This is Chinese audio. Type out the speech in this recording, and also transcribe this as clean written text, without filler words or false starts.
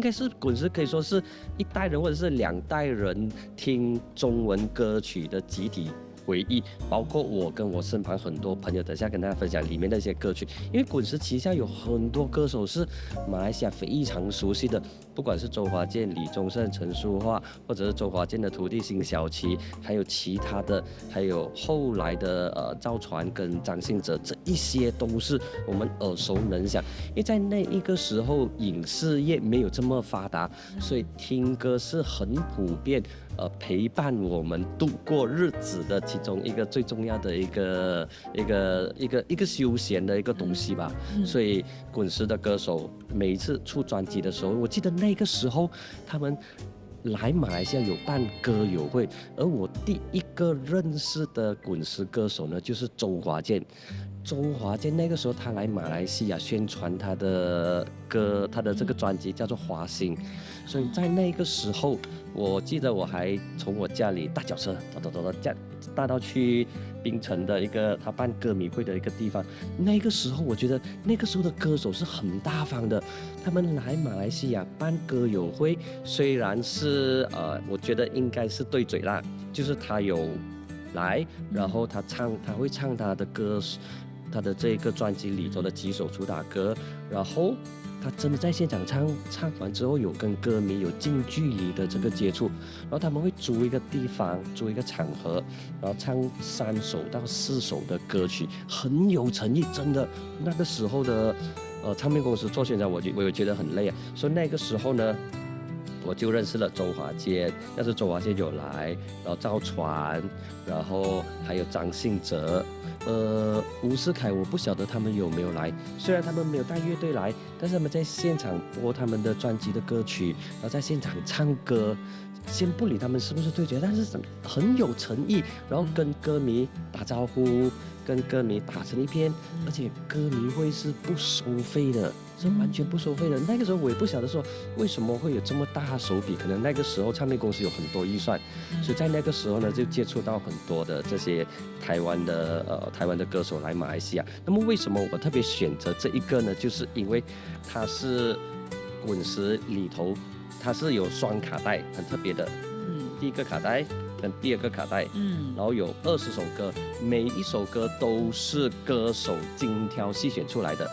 该是滚石可以说是一代人或者是2代人听中文歌曲的集体回忆，包括我跟我身旁很多朋友，等下跟大家分享里面的一些歌曲。因为滚石旗下有很多歌手是马来西亚非常熟悉的，不管是周华健、李宗盛、陈淑桦，或者是周华健的徒弟辛晓琪，还有其他的，还有后来的赵传跟张信哲，这一些都是我们耳熟能详。因为在那一个时候，影视业没有这么发达，所以听歌是很普遍。陪伴我们度过日子的其中一个最重要的一个休闲的一个东西吧。所以滚石的歌手每一次出专辑的时候，我记得那个时候他们来马来西亚有办歌友会，而我第一个认识的滚石歌手呢，就是周华健。周华健那个时候他来马来西亚宣传他的歌，他的这个专辑叫做《华星》，所以在那个时候，我记得我还从我家里大脚车走，大到去槟城的一个他办歌迷会的一个地方。那个时候我觉得那个时候的歌手是很大方的，他们来马来西亚办歌友会，虽然是我觉得应该是对嘴啦，就是他有来，然后他会唱他的歌。他的这个专辑里头的几首主打歌，然后他真的在现场唱完之后，有跟歌迷有近距离的这个接触，然后他们会租一个地方，租一个场合，然后唱3首到4首的歌曲，很有诚意，真的。那个时候的唱片公司做宣传，我也觉得很累啊，所以那个时候呢。我就认识了周华健，那时候周华健有来，然后赵传，然后还有张信哲，吴世凯我不晓得他们有没有来，虽然他们没有带乐队来，但是他们在现场播他们的专辑的歌曲，然后在现场唱歌。先不理他们是不是对决，但是很有诚意，然后跟歌迷打招呼，跟歌迷打成一片，而且歌迷会是不收费的，是完全不收费的。那个时候我也不晓得说为什么会有这么大手笔，可能那个时候唱片公司有很多预算，所以在那个时候呢就接触到很多的这些台湾的歌手来马来西亚。那么为什么我特别选择这一个呢？就是因为它是滚石里头。它是有双卡带，很特别的。第一个卡带跟第2个卡带，然后有20首歌，每一首歌都是歌手精挑细选出来的。